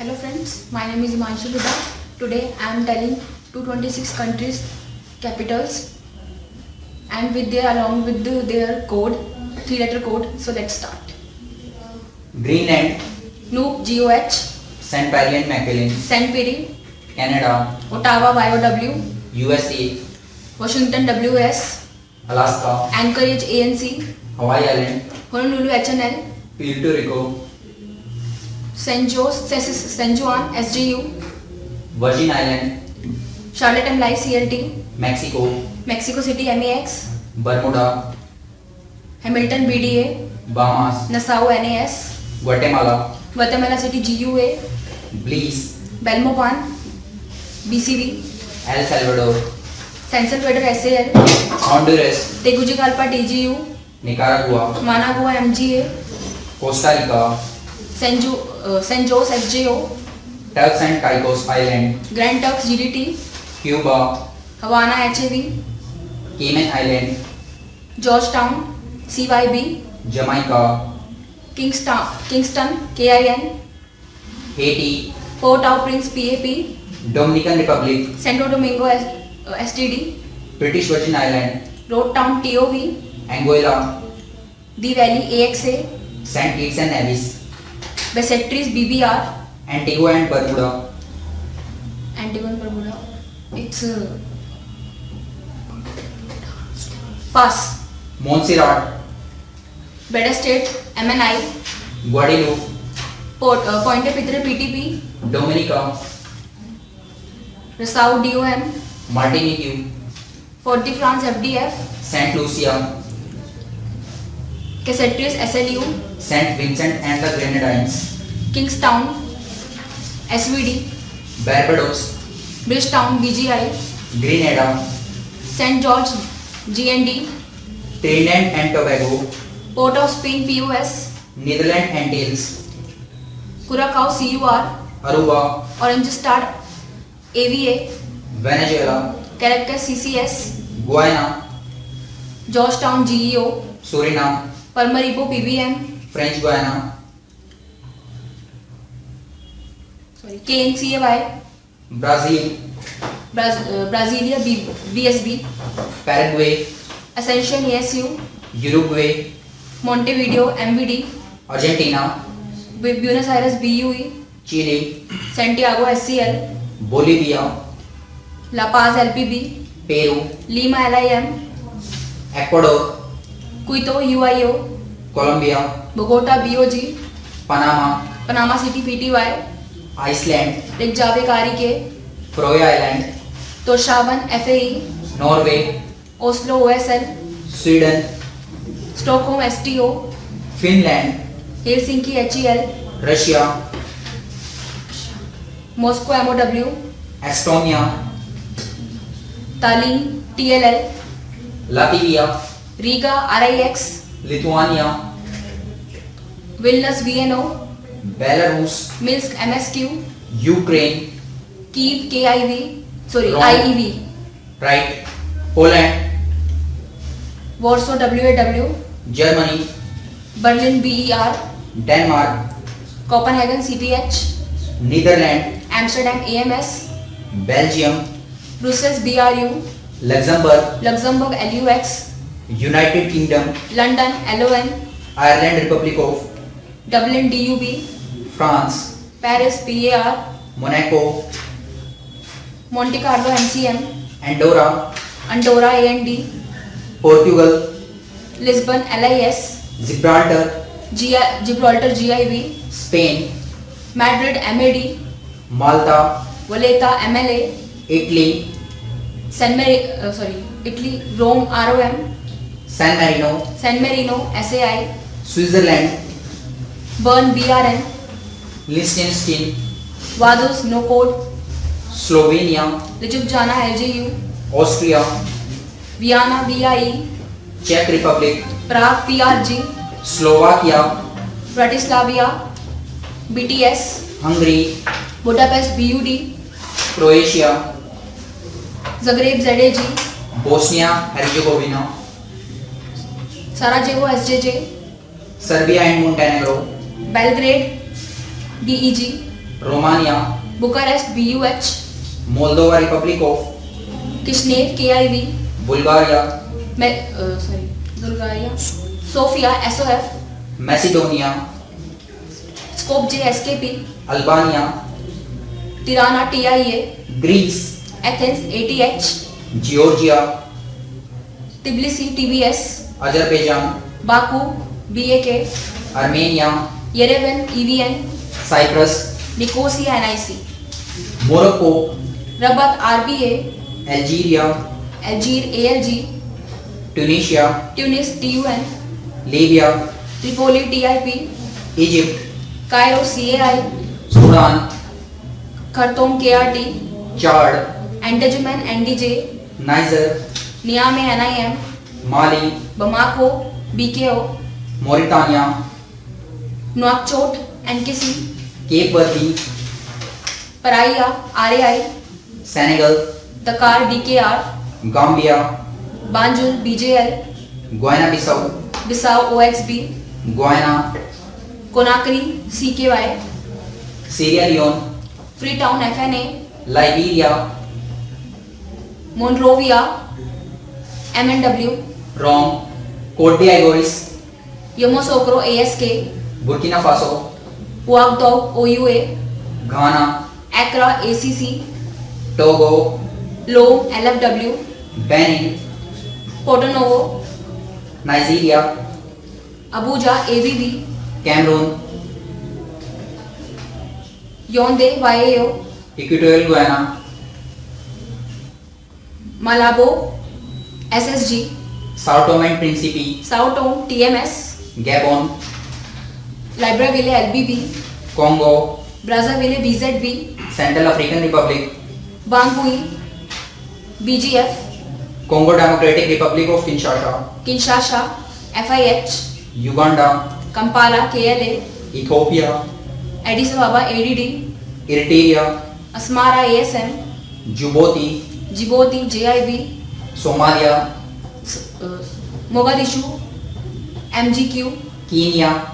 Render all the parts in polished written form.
Hello friends, my name is Himanshu Luda. Today I am telling 226 countries capitals and along with their code, 3-letter code. So let's start. Greenland, Nuuk, GOH, St. Parian Macallan, St. Pierre, Canada, Ottawa, YOW, USA, Washington, WS, Alaska, Anchorage, ANC, Hawaii Island, Honolulu, HNL, Puerto Rico, San Juan, SGU, Virgin Island, Charlotte MLI, CLT, Mexico, Mexico City, MEX, Bermuda, Hamilton, BDA, Bahamas, Nassau, NAS, Guatemala, Guatemala City, GUA, Belize, Belmopan, BCV, El Salvador, San Salvador, SAL, Honduras, Tegucigalpa, TGU, Nicaragua, Managua, MGA, Costa Rica, San Jose, SJO, Turks and Caicos Island, Grand Turks, GDT, Cuba, Havana, HAV, Cayman Island, Georgetown, CYB, Jamaica, Kingston, KIN, Haiti, Port-au-Prince, PAP, Dominican Republic, Santo Domingo, STD, British Virgin Island, Road Town, TOV, Angola, The Valley, AXA, St. Kitts and Nevis, Bassettri's, BBR, Antigua and Barbuda, Antigua and Barbuda. It's Pass, Montserrat, Beda State, MNI, Guadeloupe, Pointe Pitre, PTP, Dominica, Nassau, DOM, Martinique, Fort de France, FDF, Saint Lucia, Cassettri's, SLU, Saint Vincent and the Grenadines, Kingstown, SVD, Barbados, Bridgetown, BGI, Grenada, St. George, GND, Trinidad and Tobago, Port of Spain, POS, Netherlands Antilles, Curacao, CUR, Aruba, Orange Star, AVA, Venezuela, Caracas, CCS, Guyana, Georgetown, GEO, Suriname, Paramaribo, PBM, French Guiana, KNCAY, Brazil, Brasilia, BSB, Paraguay, Ascension, ASU, Uruguay, Montevideo, MVD, Argentina, Buenos Aires, BUE, Chile, Santiago, SCL, Bolivia, La Paz, LPB, Peru, Lima, LIM, Ecuador, Quito, UIO, Colombia, Bogota, BOG, Panama, Panama City, PTY, Iceland, Reykjavik, REK, Faroe Island, Torshavn, FAE, Norway, Oslo, OSL, Sweden, Stockholm, STO, Finland, Helsinki, HEL, Russia, Moscow, MOW, Estonia, Tallinn, TLL, Latvia, Riga, RIX, Lithuania, Vilnius, VNO, Belarus, Minsk, MSQ, Ukraine, Kyiv, KIV, Rome. IEV, right, Poland, Warsaw, WAW, Germany, Berlin, BER, Denmark, Copenhagen, CPH, Netherlands, Amsterdam, AMS, Belgium, Brussels, BRU, Luxembourg, Luxembourg, LUX, United Kingdom, London, LON, Ireland Republic of Dublin, DUB, France, Paris, PAR, Monaco, Monte Carlo, MCM, Andorra, Andorra, AND, Portugal, Lisbon, LIS, Gibraltar, Gibraltar, GIV, Spain, Madrid, MAD, Malta, Valletta, MLA, Italy, Italy, Rome, ROM, San Marino, SAI, Switzerland, Bern, BRN, Liechtenstein, Vaduz, No Code, Slovenia, Ljubljana, LJU, Austria, Vienna, VIE, Czech Republic, Prague, PRG, Slovakia, Bratislava, BTS, Hungary, Budapest, BUD, Croatia, Zagreb, ZAG, Bosnia Herzegovina, Sarajevo, SJJ, Serbia and Montenegro, Belgrade, DEG, Romania, Bucharest, BUH, Moldova Republic of, Kishinev, KIV, Bulgaria, Bulgaria, Sofia, SOF, Macedonia, Skopje, SKP, Albania, Tirana, TIA, Greece, Athens, ATH, Georgia, Tbilisi, TBS, Azerbaijan, Baku, BAK, Armenia, Yerevan, EVN, Cyprus, Nicosia, NIC, Morocco, Rabat, RBA, Algeria, Algiers, ALG, Tunisia, Tunis, TUN, Libya, Tripoli, TIP, Egypt, Cairo, CAI, Sudan, Khartoum, KRT, Chad, Andaman, NDJ, Niger, Niamey, NIM, Mali, Bamako, BKO, Mauritania, Nouakchott, NKC, Cape Verde, Praia, RAI, Senegal, Dakar, DKR, Gambia, Banjul, BJL, Guinea-Bissau, Bissau, OXB, Guyana, Conakry, CKY, Sierra Leone, Freetown, FNA, Liberia, Monrovia, MNW, Rome, Côte d'Ivoire, Yamoussoukro, ASK, Burkina Faso, Ouagadougou, OUA, Ghana, Accra, ACC, Togo, Lome, LFW, Benin, Porto Novo, Nigeria, Abuja, ABB, Cameroon, Yaoundé, YAO, Equatorial Guinea, Malabo, SSG, Sao Tome and Principe, Sao Tome, TMS, Gabon, Libreville, LBV, Congo, Brazzaville, BZV, Central African Republic, Bangui, BGF, Congo Democratic Republic of Kinshasa, Kinshasa, FIH, Uganda, Kampala, KLA, Ethiopia, Addis Ababa, ADD, Eritrea, Asmara, ASM, Djibouti, Djibouti, JIB, Somalia, Mogadishu, MGQ, Kenya,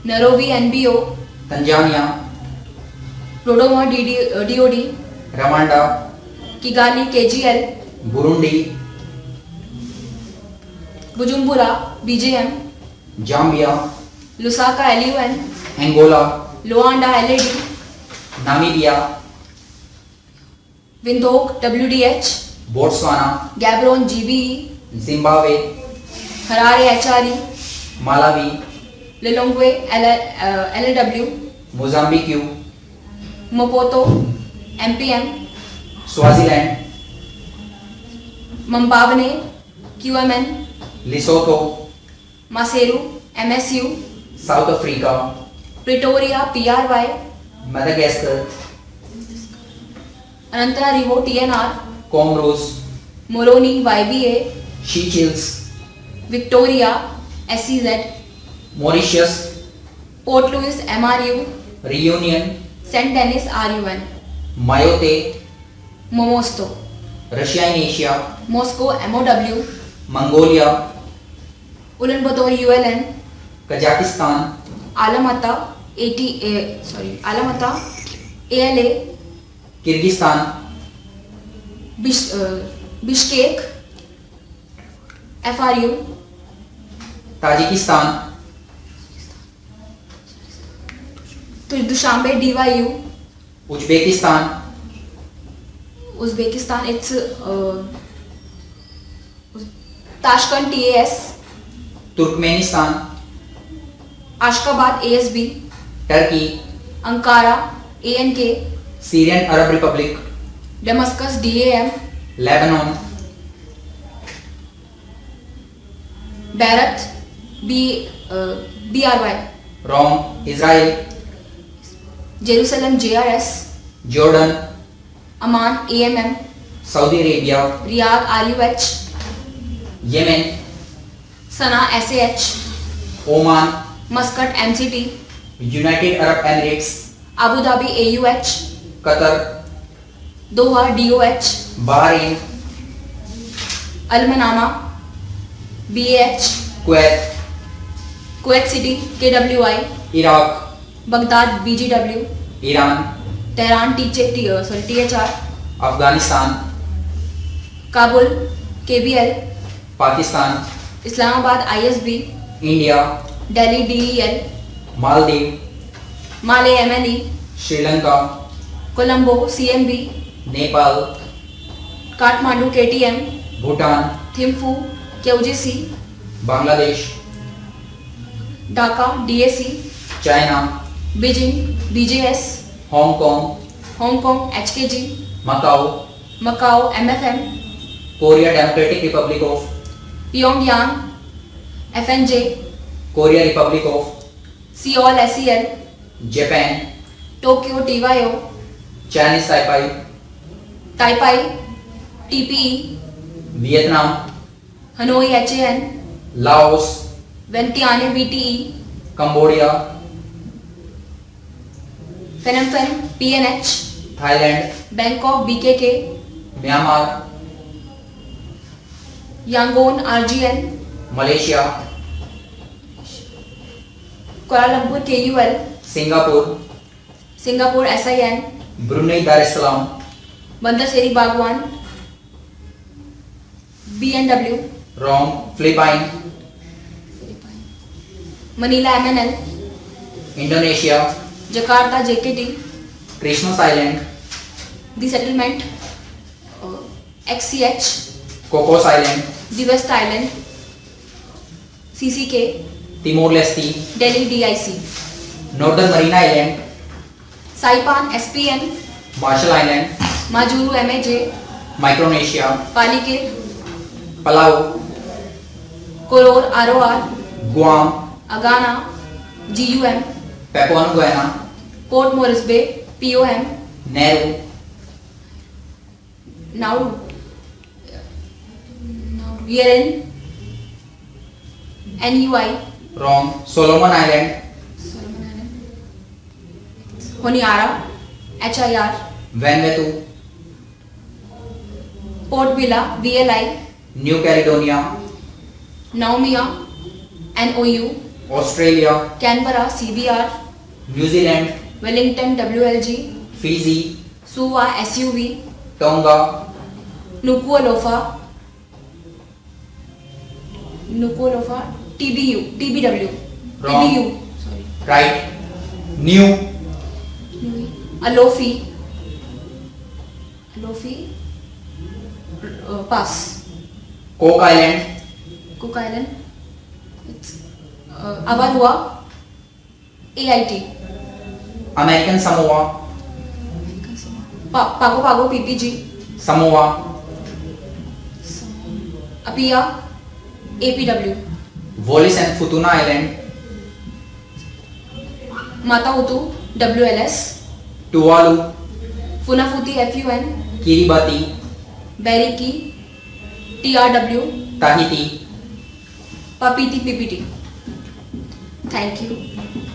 Nairobi, NBO, Tanzania, Dodoma, DOD, Rwanda, Kigali, KGL, Burundi, Bujumbura, BJM, Zambia, Lusaka, LUN, Angola, Luanda, LAD, Namibia, Windhoek, WDH, Botswana, Gabon, GBE, Zimbabwe, Harare, HRE, Malawi, Lilongwe, LLW, Mozambique, Maputo, MPM, Swaziland, Mambabane, QMN, Lesotho, Maseru, MSU, South Africa, Pretoria, PRY, Madagascar, Antananarivo, TNR, Comoros, Moroni, YBA, Seychelles, Victoria, SCZ, Mauritius, Port Louis, MRU, Reunion, St. Denis, RUN, Mayotte, Momosto, Russia in Asia, Moscow, MOW, Mongolia, Ulaanbaatar, ULN, Kazakhstan, Alamata, ALA, Kyrgyzstan, Bishkek, FRU, Tajikistan, Dushanbe, DYU, Uzbekistan, Uzbekistan, it's Tashkent, TAS, Turkmenistan, Ashgabat, ASB, Turkey, Ankara, ANK, Syrian Arab Republic, Damascus, DAM, Lebanon, Beirut, BRY, Rome, Israel, Jerusalem, JRS, Jordan, Amman, AMM, Saudi Arabia, Riyadh, RUH, Yemen, Sana'a, SAH, Oman, Muscat, MCT, United Arab Emirates, Abu Dhabi, AUH, Qatar, Doha, DOH, Bahrain, Al Manama, BAH, Kuwait Kuwait City, KWI, Iraq, Baghdad, BGW, Iran, Tehran THR, Afghanistan, Kabul KBL, Pakistan, Islamabad ISB, India, Delhi DEL, Maldives, Malay MLE, Sri Lanka, Colombo CMB, Nepal, Kathmandu KTM, Bhutan, Thimphu QGC, Bangladesh, Dhaka DAC, China, Beijing BJS, Hong Kong, Hong Kong HKG, Macau, Macau MFM, Korea Democratic Republic of, Pyongyang FNJ, Korea Republic of, Seoul SEL, Japan, Tokyo TYO, Chinese Taipei, Taipei TPE, Vietnam, Hanoi HAN, Laos, Vientiane VTE, Cambodia, Phnom Penh PNH, Thailand, Bangkok BKK, Myanmar, Yangon RGL, Malaysia, Kuala Lumpur KUL, Singapore, Singapore SIN, Brunei Darussalam, Bandar Seri Bagwan, BNW, Rome, Philippines, Manila MNL, Indonesia, Jakarta JKT, Christmas Island, The Settlement, XCH, Cocos Island, The West Island, CCK, Timor-Leste, Delhi DIC, Northern Marina Island, Saipan SPN, Marshall Island, Majuru MAJ, Micronesia, Palikir, Palau, Koror ROR, Guam, Agana, GUM, Papua New Guinea, Port Moresby, POM. Nauru, Now we are in NUI, Rome, Solomon Island, Honiara, HIR, Vanuatu, Port Vila, VLI, New Caledonia, Naumia, NOU, Australia, Canberra, CBR, New Zealand, Wellington, WLG, Fiji, Suva, SUV, Tonga, Nuku'alofa, TBW, Wrong. TBU, sorry, right, New, Alofi, pass, Cook Island, Cook Island, it's Avarua, AIT, American Samoa, Pago PPG, Samoa, Apia, APW, Wallis and Futuna Island, Matautu, WLS, Tuvalu, Funafuti, FUN, Kiribati, Beriki, TRW, Tahiti. Papiti, PPT. Thank you.